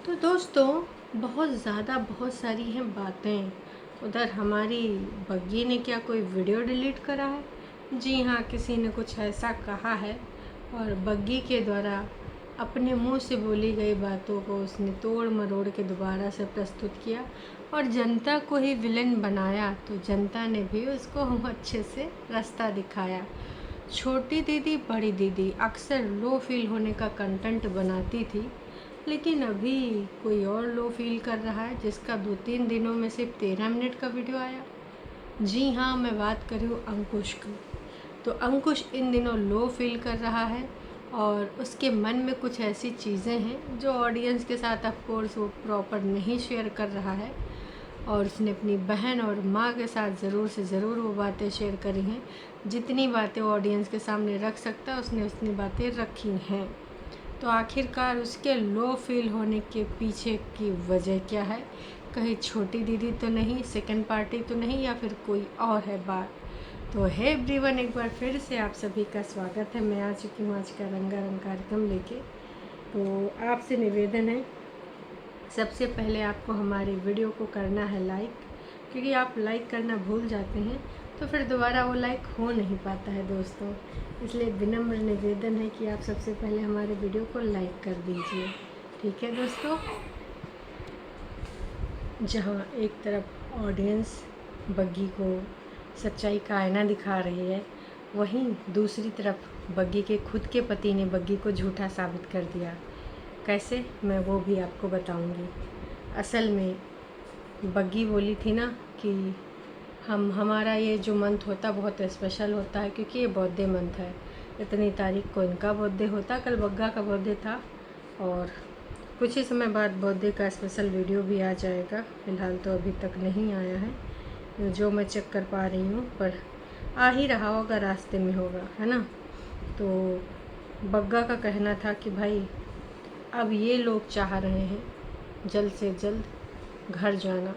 तो दोस्तों बहुत सारी हैं बातें। उधर हमारी बग्गी ने क्या कोई वीडियो डिलीट करा है? जी हाँ, किसी ने कुछ ऐसा कहा है और बग्गी के द्वारा अपने मुंह से बोली गई बातों को उसने तोड़ मरोड़ के दोबारा से प्रस्तुत किया और जनता को ही विलेन बनाया। तो जनता ने भी उसको अच्छे से रास्ता दिखाया। छोटी दीदी बड़ी दीदी अक्सर लो फील होने का कंटेंट बनाती थी, लेकिन अभी कोई और लो फील कर रहा है जिसका 2-3 दिनों में सिर्फ 13 मिनट का वीडियो आया। जी हाँ, मैं बात कर रही हूँ अंकुश की। तो अंकुश इन दिनों लो फील कर रहा है और उसके मन में कुछ ऐसी चीज़ें हैं जो ऑडियंस के साथ ऑफ कोर्स वो प्रॉपर नहीं शेयर कर रहा है, और उसने अपनी बहन और माँ के साथ ज़रूर से ज़रूर वो बातें शेयर करी हैं। जितनी बातें वो ऑडियंस के सामने रख सकता है उसने उतनी बातें रखी हैं। तो आखिरकार उसके लो फील होने के पीछे की वजह क्या है? कहीं छोटी दीदी तो नहीं, सेकंड पार्टी तो नहीं, या फिर कोई और है बात? तो है एवरीवन, एक बार फिर से आप सभी का स्वागत है। मैं आ चुकी हूँ आज का रंगारंग कार्यक्रम लेके। तो आपसे निवेदन है, सबसे पहले आपको हमारी वीडियो को करना है लाइक, क्योंकि आप लाइक करना भूल जाते हैं तो फिर दोबारा वो लाइक हो नहीं पाता है दोस्तों। इसलिए विनम्र निवेदन है कि आप सबसे पहले हमारे वीडियो को लाइक कर दीजिए, ठीक है दोस्तों। जहाँ एक तरफ ऑडियंस बग्गी को सच्चाई का आईना दिखा रही है, वहीं दूसरी तरफ बग्गी के खुद के पति ने बग्गी को झूठा साबित कर दिया। कैसे, मैं वो भी आपको बताऊंगी। असल में बग्गी बोली थी ना कि हमारा ये जो मंथ होता बहुत स्पेशल होता है, क्योंकि ये बर्थडे मंथ है। इतनी तारीख को इनका बर्थडे होता, कल बग्गा का बर्थडे था, और कुछ ही समय बाद बर्थडे का स्पेशल वीडियो भी आ जाएगा। फ़िलहाल तो अभी तक नहीं आया है जो मैं चेक कर पा रही हूँ, पर आ ही रहा होगा, रास्ते में होगा, है ना। तो बग्गा का कहना था कि भाई अब ये लोग चाह रहे हैं जल्द से जल्द घर जाना,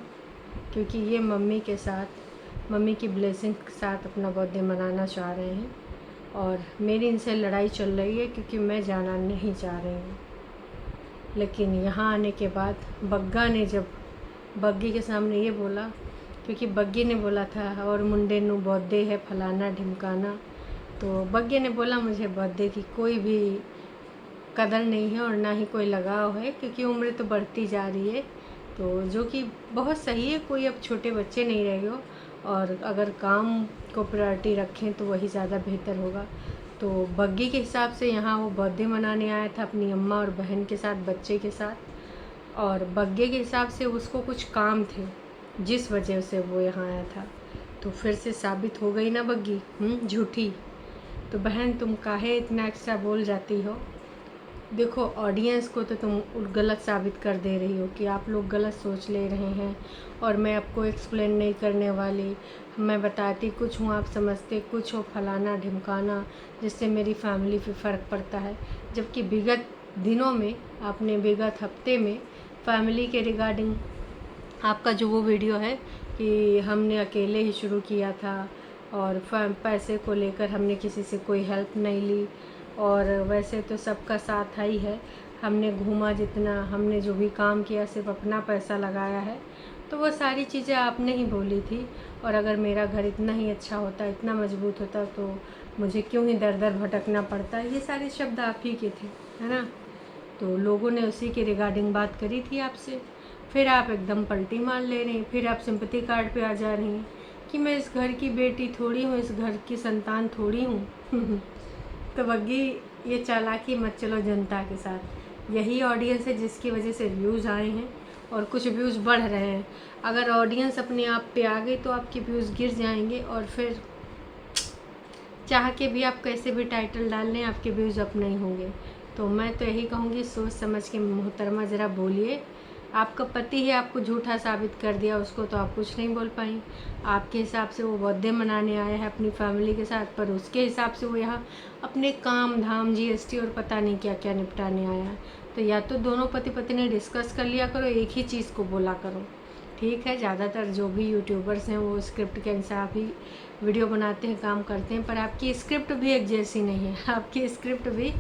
क्योंकि ये मम्मी की ब्लेसिंग के साथ अपना बर्थडे मनाना चाह रहे हैं, और मेरी इनसे लड़ाई चल रही है क्योंकि मैं जाना नहीं चाह रही हूँ। लेकिन यहाँ आने के बाद बग्गा ने जब बग्गी के सामने ये बोला, क्योंकि बग्गी ने बोला था और मुंडे नू बर्थडे है फलाना ढिमकाना, तो बग्गी ने बोला मुझे बर्थडे की कोई भी कदर नहीं है और ना ही कोई लगाव है, क्योंकि उम्र तो बढ़ती जा रही है। तो जो कि बहुत सही है, कोई अब छोटे बच्चे नहीं रह गए, और अगर काम को प्रायोरिटी रखें तो वही ज़्यादा बेहतर होगा। तो बग्गी के हिसाब से यहाँ वो बर्थडे मनाने आया था अपनी अम्मा और बहन के साथ, बच्चे के साथ, और बग्गे के हिसाब से उसको कुछ काम थे जिस वजह से वो यहाँ आया था। तो फिर से साबित हो गई ना बग्गी झूठी। तो बहन, तुम काहे इतना एक्स्ट्रा बोल जाती हो? देखो, ऑडियंस को तो तुम गलत साबित कर दे रही हो कि आप लोग गलत सोच ले रहे हैं, और मैं आपको एक्सप्लेन नहीं करने वाली। मैं बताती कुछ हूँ, आप समझते कुछ हो, फलाना ढिमकाना, जिससे मेरी फैमिली पे फ़र्क पड़ता है। जबकि विगत दिनों में आपने, विगत हफ्ते में फैमिली के रिगार्डिंग आपका जो वो वीडियो है कि हमने अकेले ही शुरू किया था, और पैसे को लेकर हमने किसी से कोई हेल्प नहीं ली, और वैसे तो सबका साथ ही है, हमने घूमा जितना, हमने जो भी काम किया सिर्फ अपना पैसा लगाया है। तो वो सारी चीज़ें आपने ही बोली थी, और अगर मेरा घर इतना ही अच्छा होता, इतना मजबूत होता, तो मुझे क्यों ही दर दर भटकना पड़ता। ये सारे शब्द आप ही के थे, है ना। तो लोगों ने उसी के रिगार्डिंग बात करी थी आपसे, फिर आप एकदम पलटी मार ले रही हैं, फिर आप सिंपैथी कार्ड पे आ जा रही हैं कि मैं इस घर की बेटी थोड़ी हूँ, इस घर की संतान थोड़ी हूँ। तो बग्गी, ये चालाकी मत चलो जनता के साथ। यही ऑडियंस है जिसकी वजह से व्यूज़ आए हैं, और कुछ व्यूज़ बढ़ रहे हैं। अगर ऑडियंस अपने आप पे आ गई तो आपके व्यूज़ गिर जाएंगे, और फिर चाह के भी आप कैसे भी टाइटल डाल लें, आपके व्यूज़ अप नहीं होंगे। तो मैं तो यही कहूँगी, सोच समझ के मोहतरमा ज़रा बोलिए। आपका पति ही आपको झूठा साबित कर दिया, उसको तो आप कुछ नहीं बोल पाई। आपके हिसाब से वो बर्थडे मनाने आया है अपनी फैमिली के साथ, पर उसके हिसाब से वो यहाँ अपने काम धाम जीएसटी और पता नहीं क्या क्या निपटाने आया है। तो या तो दोनों पति पत्नी डिस्कस कर लिया करो, एक ही चीज़ को बोला करो, ठीक है। ज़्यादातर जो भी यूट्यूबर्स हैं वो स्क्रिप्ट के अनुसार ही वीडियो बनाते हैं, काम करते हैं, पर आपकी स्क्रिप्ट भी एक जैसी नहीं है। आपकी स्क्रिप्ट भी,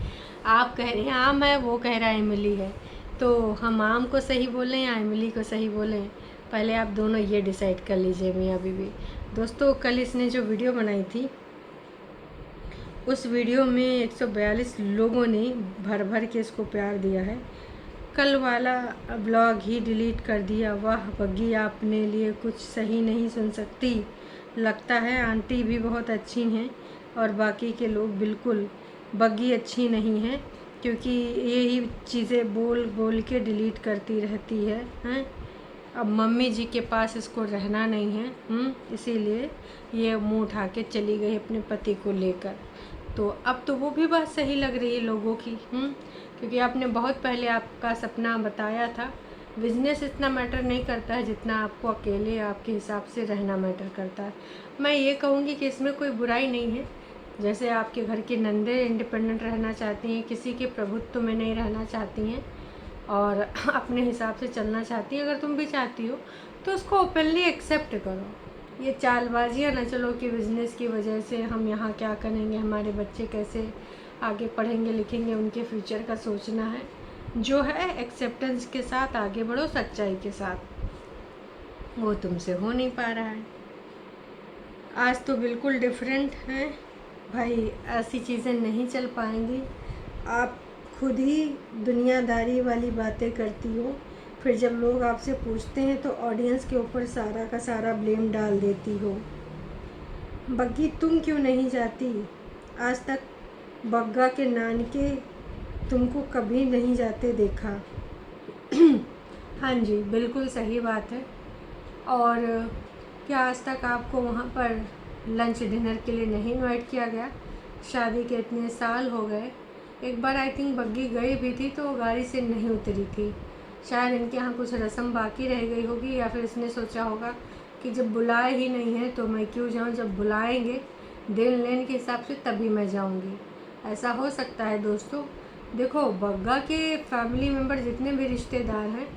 आप कह रहे हैं हाँ मैं, वो कह रहा है एमिली है, तो हम आम को सही बोलें या इमली को सही बोलें, पहले आप दोनों ये डिसाइड कर लीजिए मियाँ बीवी। दोस्तों, कल इसने जो वीडियो बनाई थी, उस वीडियो में 142 लोगों ने भर भर के इसको प्यार दिया है। कल वाला ब्लॉग ही डिलीट कर दिया। वाह बग्गी, आपने लिए कुछ सही नहीं सुन सकती। लगता है आंटी भी बहुत अच्छी हैं और बाकी के लोग बिल्कुल। बग्गी अच्छी नहीं है क्योंकि यही चीज़ें बोल बोल के डिलीट करती रहती है, हैं। अब मम्मी जी के पास इसको रहना नहीं है, इसीलिए ये मुंह उठा के चली गई अपने पति को लेकर। तो अब तो वो भी बात सही लग रही है लोगों की, क्योंकि आपने बहुत पहले आपका सपना बताया था। बिजनेस इतना मैटर नहीं करता है जितना आपको अकेले आपके हिसाब से रहना मैटर करता है। मैं ये कहूँगी कि इसमें कोई बुराई नहीं है। जैसे आपके घर की नंदे इंडिपेंडेंट रहना चाहती हैं, किसी के प्रभुत्व में नहीं रहना चाहती हैं और अपने हिसाब से चलना चाहती हैं, अगर तुम भी चाहती हो तो उसको ओपनली एक्सेप्ट करो। ये चालबाजियाँ ना चलो कि बिज़नेस की वजह से हम यहाँ क्या करेंगे, हमारे बच्चे कैसे आगे पढ़ेंगे लिखेंगे, उनके फ्यूचर का सोचना है। जो है एक्सेप्टेंस के साथ आगे बढ़ो, सच्चाई के साथ। वो तुमसे हो नहीं पा रहा है। आज तो बिल्कुल डिफरेंट है भाई, ऐसी चीज़ें नहीं चल पाएंगी। आप खुद ही दुनियादारी वाली बातें करती हो, फिर जब लोग आपसे पूछते हैं तो ऑडियंस के ऊपर सारा का सारा ब्लेम डाल देती हो। बग्गी, तुम क्यों नहीं जाती? आज तक बग्गा के नानके तुमको कभी नहीं जाते देखा। हाँ जी, बिल्कुल सही बात है। और क्या आज तक आपको वहाँ पर लंच डिनर के लिए नहीं इनवाइट किया गया? शादी के इतने साल हो गए। एक बार आई थिंक बग्गी गई भी थी तो गाड़ी से नहीं उतरी थी। शायद इनके यहाँ कुछ रस्म बाकी रह गई होगी, या फिर इसने सोचा होगा कि जब बुलाए ही नहीं है तो मैं क्यों जाऊँ, जब बुलाएंगे देन लेन के हिसाब से तभी मैं जाऊँगी। ऐसा हो सकता है दोस्तों। देखो, बग्गा के फैमिली मेम्बर जितने भी रिश्तेदार हैं,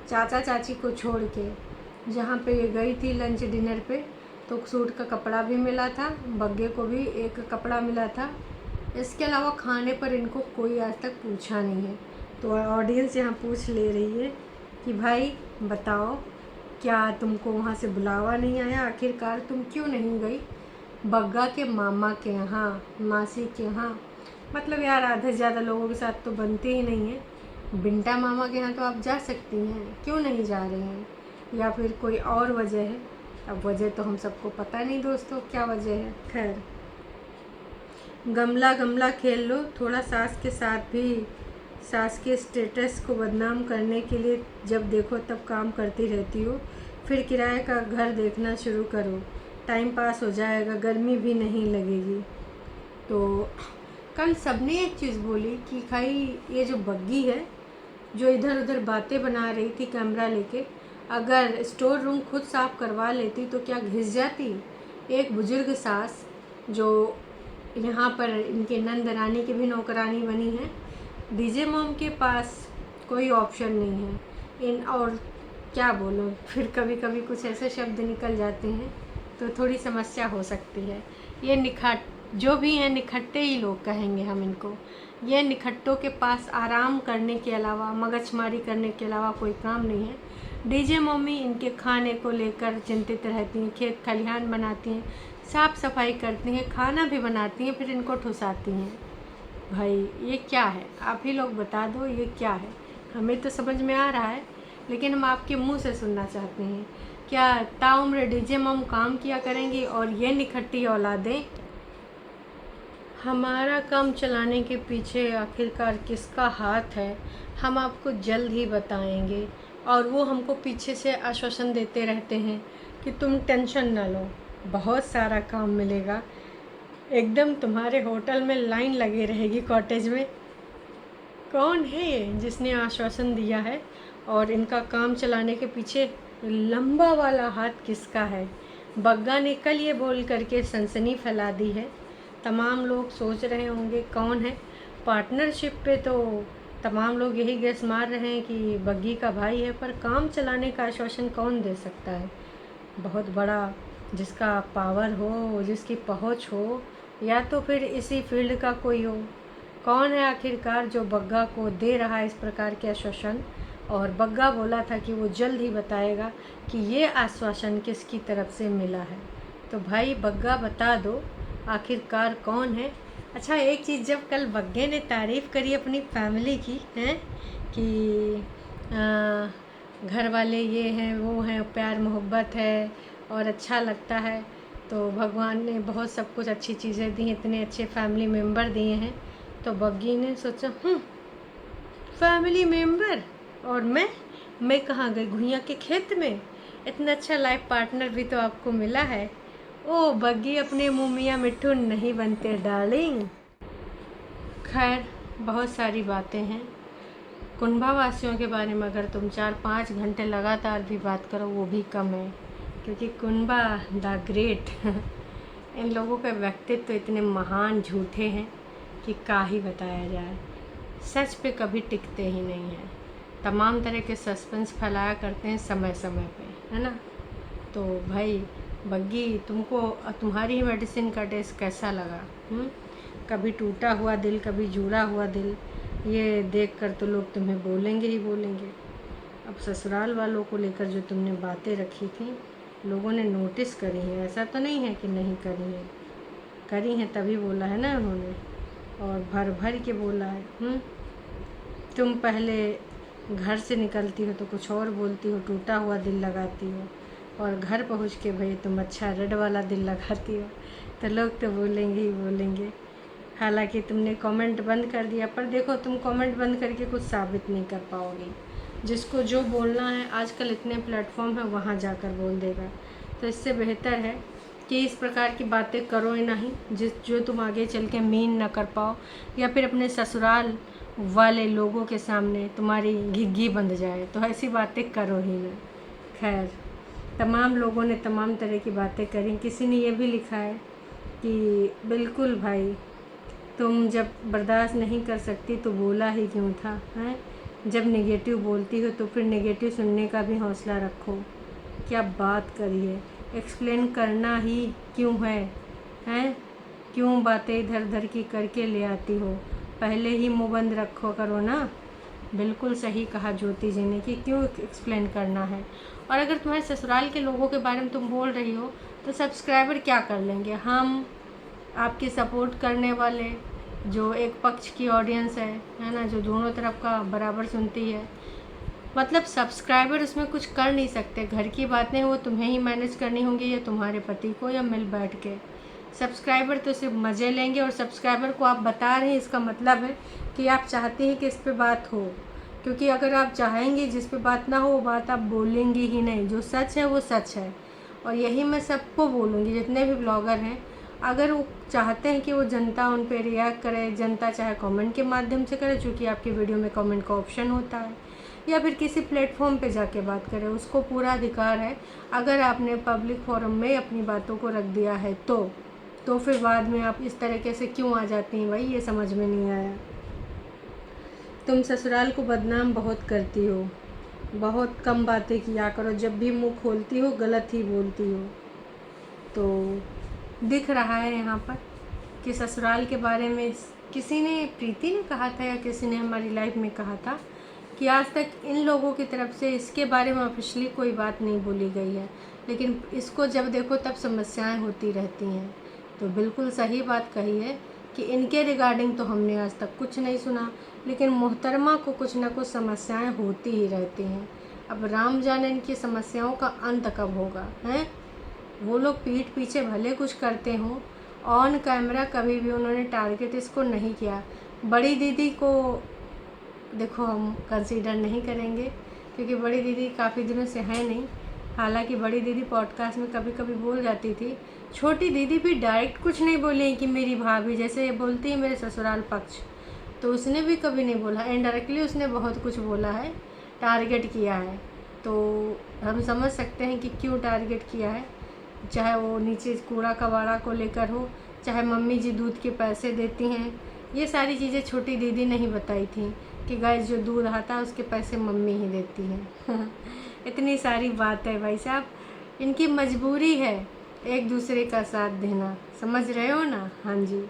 चाचा चाची को छोड़ के, जहाँ पे ये गई थी लंच डिनर पे, तो सूट का कपड़ा भी मिला था, बग्गे को भी एक कपड़ा मिला था। इसके अलावा खाने पर इनको कोई आज तक पूछा नहीं है। तो ऑडियंस यहाँ पूछ ले रही है कि भाई बताओ, क्या तुमको वहाँ से बुलावा नहीं आया? आखिरकार तुम क्यों नहीं गई बग्गा के मामा के यहाँ, मासी के यहाँ? मतलब यार, आधे से ज़्यादा लोगों के साथ तो बनते ही नहीं है। बिंटा मामा के यहाँ तो आप जा सकती हैं, क्यों नहीं जा रही हैं? या फिर कोई और वजह है? अब वजह तो हम सबको पता नहीं दोस्तों क्या वजह है। खैर, गमला गमला खेल लो थोड़ा। सास के साथ भी सास के स्टेटस को बदनाम करने के लिए जब देखो तब काम करती रहती हो। फिर किराए का घर देखना शुरू करो, टाइम पास हो जाएगा, गर्मी भी नहीं लगेगी। तो कल सबने एक चीज़ बोली कि भाई ये जो बग्गी है, जो इधर उधर बातें बना रही थी कैमरा लेके, अगर स्टोर रूम खुद साफ़ करवा लेती तो क्या घिस जाती? एक बुजुर्ग सास जो यहाँ पर इनके नंद रानी की भी नौकरानी बनी है, डीजे मॉम के पास कोई ऑप्शन नहीं है। इन और क्या बोलो, फिर कभी कभी कुछ ऐसे शब्द निकल जाते हैं तो थोड़ी समस्या हो सकती है। ये जो भी हैं निखट्टे ही लोग कहेंगे हम इनको। ये निखट्टों के पास आराम करने के अलावा, मगजमारी करने के अलावा कोई काम नहीं है। डीजे मम्मी इनके खाने को लेकर चिंतित रहती हैं, खेत खलिहान बनाती हैं, साफ़ सफाई करती हैं, खाना भी बनाती हैं, फिर इनको ठुसाती हैं। भाई ये क्या है? आप ही लोग बता दो ये क्या है? हमें तो समझ में आ रहा है, लेकिन हम आपके मुंह से सुनना चाहते हैं। क्या ताउम्र डीजे मम काम किया करेंगी और ये निखट्टी औलादें? हमारा काम चलाने के पीछे आखिरकार किसका हाथ है, हम आपको जल्द ही बताएंगे। और वो हमको पीछे से आश्वासन देते रहते हैं कि तुम टेंशन ना लो, बहुत सारा काम मिलेगा, एकदम तुम्हारे होटल में लाइन लगी रहेगी कॉटेज में। कौन है ये जिसने आश्वासन दिया है? और इनका काम चलाने के पीछे लंबा वाला हाथ किसका है? बग्गा ने कल ये बोल करके सनसनी फैला दी है। तमाम लोग सोच रहे होंगे कौन है। पार्टनरशिप पे तो तमाम लोग यही गेस मार रहे हैं कि बग्गी का भाई है, पर काम चलाने का आश्वासन कौन दे सकता है? बहुत बड़ा, जिसका पावर हो, जिसकी पहुंच हो, या तो फिर इसी फील्ड का कोई हो। कौन है आखिरकार जो बग्गा को दे रहा है इस प्रकार के आश्वासन। और बग्गा बोला था कि वो जल्द ही बताएगा कि ये आश्वासन किसकी तरफ से मिला है। तो भाई बग्गा बता दो आखिरकार कौन है। अच्छा, एक चीज़, जब कल बग्गे ने तारीफ़ करी अपनी फैमिली की हैं कि घर वाले ये हैं वो हैं, प्यार मोहब्बत है और अच्छा लगता है, तो भगवान ने बहुत सब कुछ अच्छी चीज़ें दी, इतने अच्छे फैमिली मेम्बर दिए हैं। तो बग्गी ने सोचा फैमिली मेम्बर और मैं कहाँ गई, घुइयाँ के खेत में। इतना अच्छा लाइफ पार्टनर भी तो आपको मिला है। ओ बग्गी, अपने मुँह मियाँ मिट्ठू नहीं बनते डार्लिंग। खैर, बहुत सारी बातें हैं कुंभा वासियों के बारे में। अगर तुम 4-5 घंटे लगातार भी बात करो वो भी कम है, क्योंकि कुंभा द ग्रेट इन लोगों के व्यक्तित्व इतने महान झूठे हैं कि क्या ही बताया जाए। सच पे कभी टिकते ही नहीं हैं, तमाम तरह के सस्पेंस फैलाया करते हैं समय समय पे, है ना। तो भाई बग्गी, तुमको तुम्हारी मेडिसिन का टेस्ट कैसा लगा? कभी टूटा हुआ दिल, कभी जुड़ा हुआ दिल, ये देखकर तो लोग तुम्हें बोलेंगे ही बोलेंगे। अब ससुराल वालों को लेकर जो तुमने बातें रखी थी, लोगों ने नोटिस करी हैं, ऐसा तो नहीं है कि नहीं करी हैं, करी हैं तभी बोला है ना उन्होंने, और भर भर के बोला है। तुम पहले घर से निकलती हो तो कुछ और बोलती हो, टूटा हुआ दिल लगाती हो, और घर पहुंच के भाई तुम अच्छा रेड वाला दिल लगाती हो, तो लोग तो बोलेंगे ही बोलेंगे। हालांकि तुमने कमेंट बंद कर दिया, पर देखो तुम कमेंट बंद करके कुछ साबित नहीं कर पाओगी। जिसको जो बोलना है, आजकल इतने प्लेटफॉर्म है, वहाँ जाकर बोल देगा। तो इससे बेहतर है कि इस प्रकार की बातें करो ही नहीं जो तुम आगे चल के मीन न कर पाओ, या फिर अपने ससुराल वाले लोगों के सामने तुम्हारी घिग्गी बंध जाए, तो ऐसी बातें करो ही ना। खैर, तमाम लोगों ने तमाम तरह की बातें करी। किसी ने ये भी लिखा है कि बिल्कुल भाई, तुम जब बर्दाश्त नहीं कर सकती तो बोला ही क्यों था, हैं? जब नेगेटिव बोलती हो तो फिर नेगेटिव सुनने का भी हौसला रखो। क्या बात करी है, एक्सप्लेन करना ही क्यों है, हैं? क्यों बातें इधर उधर की करके ले आती हो, पहले ही मुँह बंद रखो करो ना। बिल्कुल सही कहा ज्योति जी ने कि क्यों एक्सप्लेन करना है। और अगर तुम्हारे ससुराल के लोगों के बारे में तुम बोल रही हो तो सब्सक्राइबर क्या कर लेंगे? हम आपकी सपोर्ट करने वाले जो एक पक्ष की ऑडियंस है ना, जो दोनों तरफ का बराबर सुनती है, मतलब सब्सक्राइबर उसमें कुछ कर नहीं सकते। घर की बातें वो तुम्हें ही मैनेज करनी होंगी, या तुम्हारे पति को, या मिल बैठ के। सब्सक्राइबर तो सिर्फ मज़े लेंगे, और सब्सक्राइबर को आप बता रहे हैं, इसका मतलब है कि आप चाहते हैं कि इस पे बात हो। क्योंकि अगर आप चाहेंगे जिस पे बात ना हो वो बात आप बोलेंगे ही नहीं। जो सच है वो सच है, और यही मैं सबको बोलूँगी, जितने भी ब्लॉगर हैं, अगर वो चाहते हैं कि वो जनता उन पे रिएक्ट करे, जनता चाहे कमेंट के माध्यम से करे, चूँकि आपकी वीडियो में कमेंट का ऑप्शन होता है, या फिर किसी प्लेटफॉर्म पे जाके बात करे, उसको पूरा अधिकार है। अगर आपने पब्लिक फोरम में अपनी बातों को रख दिया है तो फिर बाद में आप इस तरीके से क्यों आ जाती हैं भाई, ये समझ में नहीं आया। तुम ससुराल को बदनाम बहुत करती हो, बहुत कम बातें किया करो, जब भी मुंह खोलती हो गलत ही बोलती हो। तो दिख रहा है यहाँ पर कि ससुराल के बारे में किसी ने, प्रीति ने कहा था या किसी ने हमारी लाइफ में कहा था कि आज तक इन लोगों की तरफ से इसके बारे में ऑफिशियली कोई बात नहीं बोली गई है, लेकिन इसको जब देखो तब समस्याएं होती रहती हैं। तो बिल्कुल सही बात कही है कि इनके रिगार्डिंग तो हमने आज तक कुछ नहीं सुना, लेकिन मोहतरमा को कुछ ना कुछ समस्याएं होती ही रहती हैं। अब राम जाने इनकी समस्याओं का अंत कब होगा, हैं? वो लोग पीठ पीछे भले कुछ करते हों, ऑन कैमरा कभी भी उन्होंने टारगेट इसको नहीं किया। बड़ी दीदी को देखो हम कंसीडर नहीं करेंगे, क्योंकि बड़ी दीदी काफ़ी दिनों से है नहीं। हालांकि बड़ी दीदी पॉडकास्ट में कभी कभी बोल जाती थी। छोटी दीदी भी डायरेक्ट कुछ नहीं बोली कि मेरी भाभी, जैसे बोलती है मेरे ससुराल पक्ष, तो उसने भी कभी नहीं बोला। इनडायरेक्टली उसने बहुत कुछ बोला है, टारगेट किया है। तो हम समझ सकते हैं कि क्यों टारगेट किया है, चाहे वो नीचे कूड़ा कबाड़ा को लेकर हो, चाहे मम्मी जी दूध के पैसे देती हैं, ये सारी चीज़ें छोटी दीदी नहीं बताई थी कि गाइस जो दूध आता है उसके पैसे मम्मी ही देती हैं। इतनी सारी बात है भाई साहब, इनकी मजबूरी है एक दूसरे का साथ देना, समझ रहे हो ना? हाँ जी।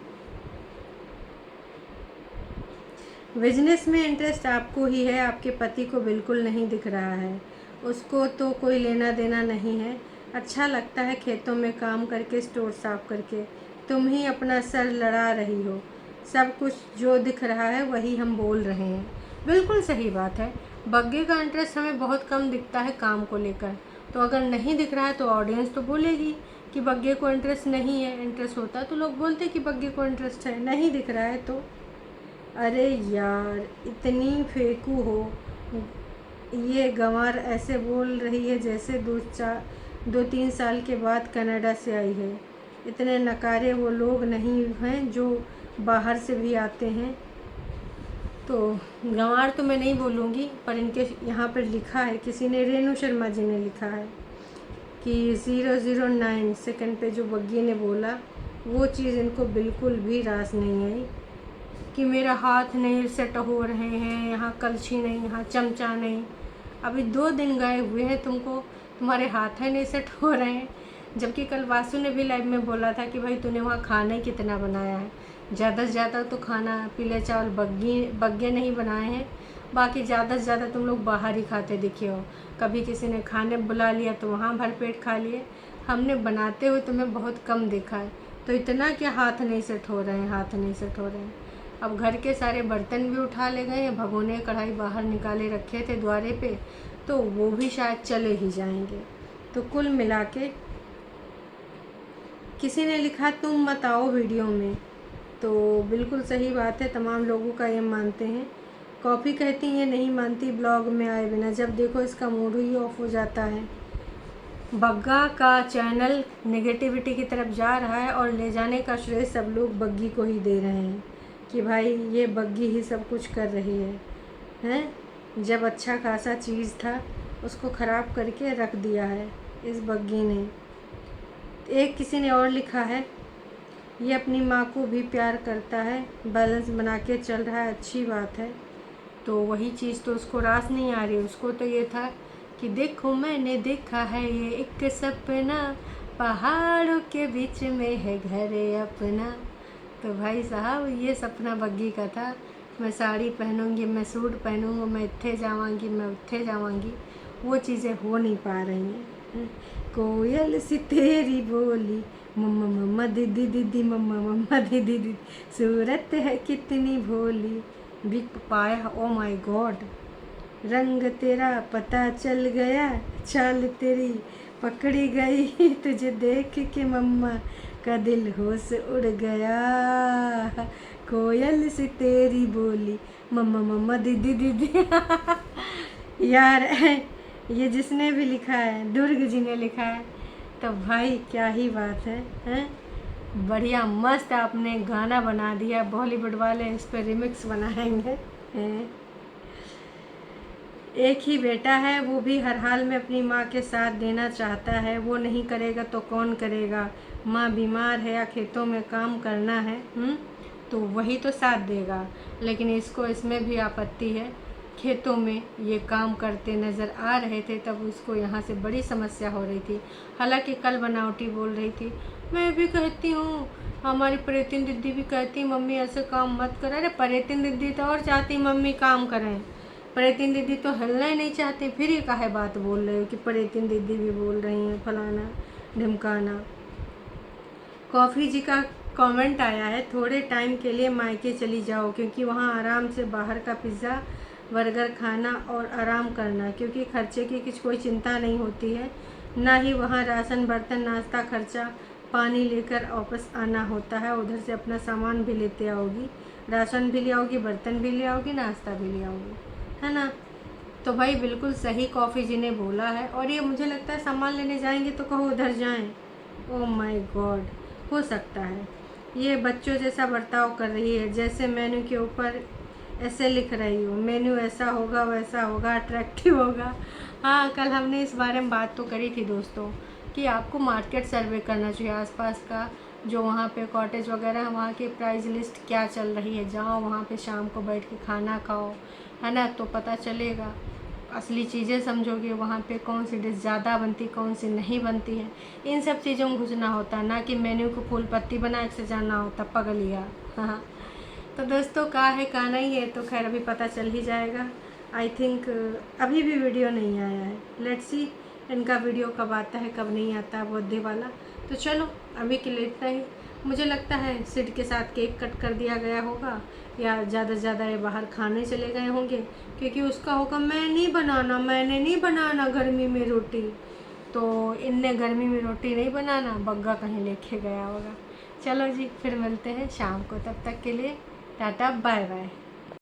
बिजनेस में इंटरेस्ट आपको ही है, आपके पति को बिल्कुल नहीं दिख रहा है। उसको तो कोई लेना देना नहीं है। अच्छा लगता है खेतों में काम करके, स्टोर साफ करके। तुम ही अपना सर लड़ा रही हो। सब कुछ जो दिख रहा है वही हम बोल रहे हैं। बिल्कुल सही बात है। बग्गे का इंटरेस्ट हमें बहुत कम दिखता है काम को लेकर। तो अगर नहीं दिख रहा है तो ऑडियंस तो बोलेगी कि बग्गे को इंटरेस्ट नहीं है। इंटरेस्ट होता तो लोग बोलते कि बग्गे को इंटरेस्ट है। नहीं दिख रहा है तो अरे यार, इतनी फेंकू हो। ये गंवार ऐसे बोल रही है जैसे 2-3 साल के बाद कनाडा से आई है। इतने नकारे वो लोग नहीं हैं जो बाहर से भी आते हैं। तो गंवार तो मैं नहीं बोलूँगी, पर इनके यहाँ पर लिखा है, किसी ने, रेणु शर्मा जी ने लिखा है कि 009 सेकंड पे जो बग्गी ने बोला वो चीज़ इनको बिल्कुल भी रास नहीं आई कि मेरा हाथ नहीं सेट हो रहे हैं, यहाँ कलछी नहीं, यहाँ चमचा नहीं। अभी 2 दिन गए हुए हैं, तुम्हारे हाथ है नहीं सेट हो रहे हैं। जबकि कल वासु ने भी लाइव में बोला था कि भाई तूने वहाँ खाना ही कितना बनाया है। ज़्यादा से ज़्यादा तो खाना पीले चावल बग्गे नहीं बनाए हैं। बाकी ज़्यादा से ज़्यादा तुम लोग बाहर ही खाते दिखे हो। कभी किसी ने खाने बुला लिया तो वहाँ भरपेट खा लिए। हमने बनाते हुए तुम्हें बहुत कम देखा है। तो इतना क्या हाथ नहीं सेट हो रहे हैं, हाथ नहीं सेट हो रहे हैं। अब घर के सारे बर्तन भी उठा ले गए हैं। भगोने कढ़ाई बाहर निकाले रखे थे द्वारे पे, तो वो भी शायद चले ही जाएंगे। तो कुल मिला के किसी ने लिखा तुम मत आओ वीडियो में, तो बिल्कुल सही बात है। तमाम लोगों का ये मानते हैं। कॉफ़ी कहती है नहीं मानती ब्लॉग में आए बिना। जब देखो इसका मूड ही ऑफ हो जाता है। बग्गा का चैनल नेगेटिविटी की तरफ जा रहा है और ले जाने का श्रेय सब लोग बग्गी को ही दे रहे हैं कि भाई ये बग्गी ही सब कुछ कर रही है। जब अच्छा खासा चीज़ था उसको ख़राब करके रख दिया है इस बग्गी ने। एक किसी ने और लिखा है, ये अपनी माँ को भी प्यार करता है, बैलेंस बना के चल रहा है, अच्छी बात है। तो वही चीज़ तो उसको रास नहीं आ रही। उसको तो ये था कि देखो मैंने देखा है ये एक सपना, पहाड़ों के बीच में है घर अपना। तो भाई साहब ये सपना बग्गी का था, मैं साड़ी पहनूंगी, मैं सूट पहनूंगा, मैं इत्थे जावांगी, मैं उत्थे जावांगी। वो चीज़ें हो नहीं पा रही हैं। कोयल सी तेरी बोली, मम्मा मम्मा दीदी दीदी, मम्मा मम्मा दीदी दीदी, सूरत है कितनी भोली। बिग पाया, ओ माय गॉड। रंग तेरा पता चल गया, चाल तेरी पकड़ी गई, तुझे देख के मम्मा का दिल होश उड़ गया। कोयल सी तेरी बोली, मम्मा मम्मा दीदी दीदी। यार ये जिसने भी लिखा है, दुर्ग जी ने लिखा है, तो भाई क्या ही बात है, हैं? बढ़िया मस्त आपने गाना बना दिया। बॉलीवुड वाले इस पर रिमिक्स बनाएंगे। एक ही बेटा है, वो भी हर हाल में अपनी माँ के साथ देना चाहता है। वो नहीं करेगा तो कौन करेगा? माँ बीमार है या खेतों में काम करना है, तो वही तो साथ देगा। लेकिन इसको इसमें भी आपत्ति है। खेतों में ये काम करते नज़र आ रहे थे तब उसको यहाँ से बड़ी समस्या हो रही थी। हालांकि कल बनावटी बोल रही थी। मैं भी कहती हूँ, हमारी परेतिन दीदी भी कहती मम्मी ऐसे काम मत कर। अरे परेतिन दीदी तो और चाहती मम्मी काम करें, परेतिन दीदी तो हिलना ही नहीं चाहती। फिर ये काहे बात बोल रहे हो कि परेतिन दीदी भी बोल रही हैं फलाना ढिमकाना। कॉफ़ी जी का कमेंट आया है, थोड़े टाइम के लिए मायके चली जाओ क्योंकि वहाँ आराम से बाहर का पिज़्ज़ा बर्गर खाना और आराम करना, क्योंकि खर्चे की कोई चिंता नहीं होती है। ना ही वहाँ राशन बर्तन नाश्ता खर्चा पानी लेकर वापस आना होता है। उधर से अपना सामान भी लेते आओगी, राशन भी ले आओगी, बर्तन भी ले आओगी, नाश्ता भी ले आओगी, है ना। तो भाई बिल्कुल सही कॉफ़ी जी ने बोला है। और ये मुझे लगता है सामान लेने जाएंगे तो कहो उधर जाएं। ओह माय गॉड, हो सकता है ये बच्चों जैसा बर्ताव कर रही है, जैसे मेन्यू के ऊपर ऐसे लिख रही हो, मेन्यू ऐसा होगा वैसा होगा, अट्रैक्टिव होगा। हाँ, कल हमने इस बारे में बात तो करी थी दोस्तों कि आपको मार्केट सर्वे करना चाहिए आसपास का, जो वहाँ पे कॉटेज वगैरह है वहाँ की प्राइस लिस्ट क्या चल रही है। जाओ वहाँ पे शाम को बैठ के खाना खाओ, है ना, तो पता चलेगा। असली चीज़ें समझोगे वहाँ पे कौन सी डिश ज़्यादा बनती कौन सी नहीं बनती है। इन सब चीज़ों में घुसना होता है, ना कि मेन्यू को फूल पत्ती बना के सजाना होता। पगलिया। हाँ, तो दोस्तों कहाँ है कहाँ नहीं है तो खैर अभी पता चल ही जाएगा। आई थिंक अभी भी वीडियो नहीं आया है। लेट्स सी इनका वीडियो कब आता है कब नहीं आता है बर्थडे वाला। तो चलो अभी के लिए इतना ही। मुझे लगता है सिड के साथ केक कट कर दिया गया होगा या ज़्यादा से ज़्यादा ये बाहर खाने चले गए होंगे, क्योंकि उसका होगा मैंने नहीं बनाना गर्मी में रोटी। तो इनने गर्मी में रोटी नहीं बनाना, बग्गा कहीं लेके गया होगा। चलो जी फिर मिलते हैं शाम को, तब तक के लिए टाटा बाय बाय।